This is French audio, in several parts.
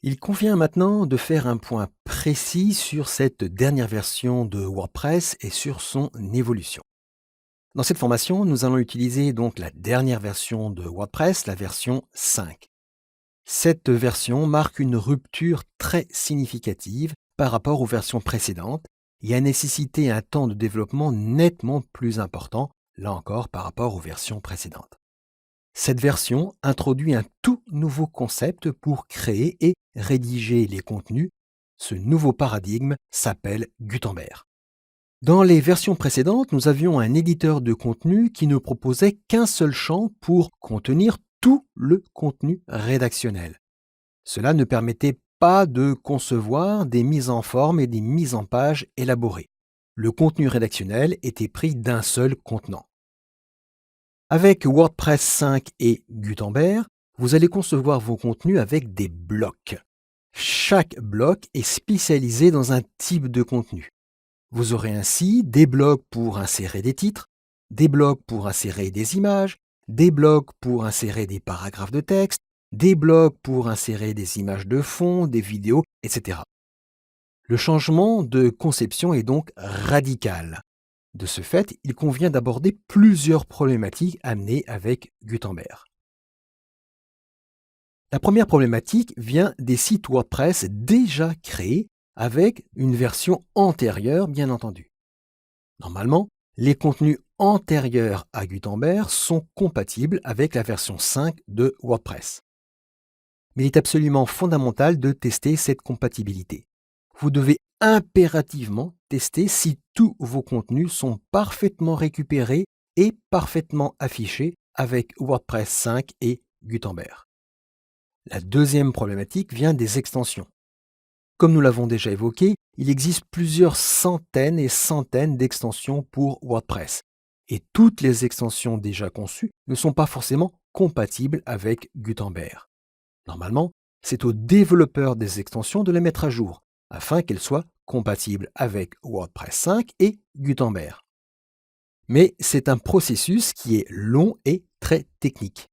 Il convient maintenant de faire un point précis sur cette dernière version de WordPress et sur son évolution. Dans cette formation, nous allons utiliser donc la dernière version de WordPress, la version 5. Cette version marque une rupture très significative par rapport aux versions précédentes et a nécessité un temps de développement nettement plus important, là encore par rapport aux versions précédentes. Cette version introduit un tout nouveau concept pour créer et rédiger les contenus. Ce nouveau paradigme s'appelle Gutenberg. Dans les versions précédentes, nous avions un éditeur de contenu qui ne proposait qu'un seul champ pour contenir tout le contenu rédactionnel. Cela ne permettait pas de concevoir des mises en forme et des mises en page élaborées. Le contenu rédactionnel était pris d'un seul contenant. Avec WordPress 5 et Gutenberg, vous allez concevoir vos contenus avec des blocs. Chaque bloc est spécialisé dans un type de contenu. Vous aurez ainsi des blocs pour insérer des titres, des blocs pour insérer des images, des blocs pour insérer des paragraphes de texte, des blocs pour insérer des images de fond, des vidéos, etc. Le changement de conception est donc radical. De ce fait, il convient d'aborder plusieurs problématiques amenées avec Gutenberg. La première problématique vient des sites WordPress déjà créés avec une version antérieure, bien entendu. Normalement, les contenus antérieurs à Gutenberg sont compatibles avec la version 5 de WordPress. Mais il est absolument fondamental de tester cette compatibilité. Vous devez impérativement tester si tous vos contenus sont parfaitement récupérés et parfaitement affichés avec WordPress 5 et Gutenberg. La deuxième problématique vient des extensions. Comme nous l'avons déjà évoqué, il existe plusieurs centaines et centaines d'extensions pour WordPress. Et toutes les extensions déjà conçues ne sont pas forcément compatibles avec Gutenberg. Normalement, c'est aux développeurs des extensions de les mettre à jour, afin qu'elles soient compatibles avec WordPress 5 et Gutenberg. Mais c'est un processus qui est long et très technique.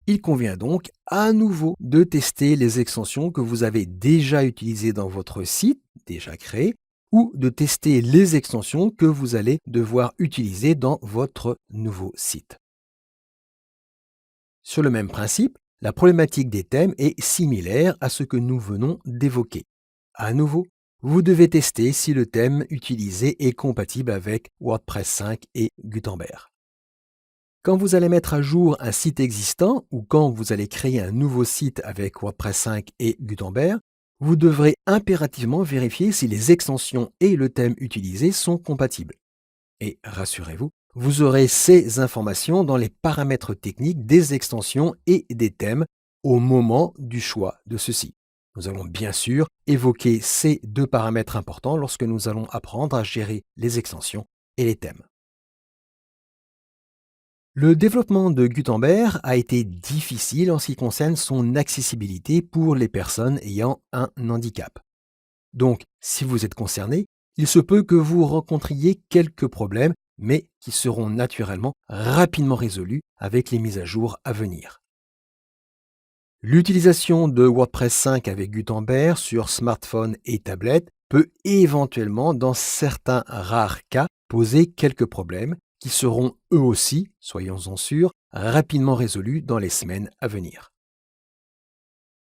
Il convient donc à nouveau de tester les extensions que vous avez déjà utilisées dans votre site, déjà créé, ou de tester les extensions que vous allez devoir utiliser dans votre nouveau site. Sur le même principe, la problématique des thèmes est similaire à ce que nous venons d'évoquer. À nouveau, vous devez tester si le thème utilisé est compatible avec WordPress 5 et Gutenberg. Quand vous allez mettre à jour un site existant ou quand vous allez créer un nouveau site avec WordPress 5 et Gutenberg, vous devrez impérativement vérifier si les extensions et le thème utilisé sont compatibles. Et rassurez-vous, vous aurez ces informations dans les paramètres techniques des extensions et des thèmes au moment du choix de ceux-ci. Nous allons bien sûr évoquer ces deux paramètres importants lorsque nous allons apprendre à gérer les extensions et les thèmes. Le développement de Gutenberg a été difficile en ce qui concerne son accessibilité pour les personnes ayant un handicap. Donc, si vous êtes concerné, il se peut que vous rencontriez quelques problèmes, mais qui seront naturellement rapidement résolus avec les mises à jour à venir. L'utilisation de WordPress 5 avec Gutenberg sur smartphone et tablette peut éventuellement, dans certains rares cas, poser quelques problèmes qui seront eux aussi, soyons-en sûrs, rapidement résolus dans les semaines à venir.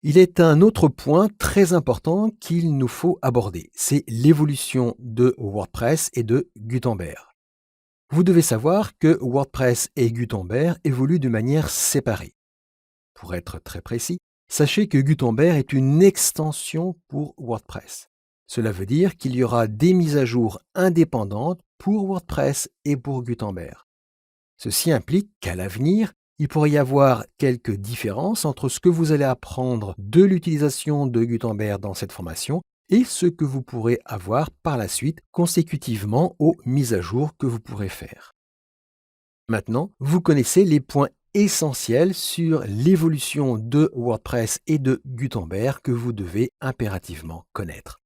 Il est un autre point très important qu'il nous faut aborder, c'est l'évolution de WordPress et de Gutenberg. Vous devez savoir que WordPress et Gutenberg évoluent de manière séparée. Pour être très précis, sachez que Gutenberg est une extension pour WordPress. Cela veut dire qu'il y aura des mises à jour indépendantes pour WordPress et pour Gutenberg. Ceci implique qu'à l'avenir, il pourrait y avoir quelques différences entre ce que vous allez apprendre de l'utilisation de Gutenberg dans cette formation et ce que vous pourrez avoir par la suite consécutivement aux mises à jour que vous pourrez faire. Maintenant, vous connaissez les points essentiels sur l'évolution de WordPress et de Gutenberg que vous devez impérativement connaître.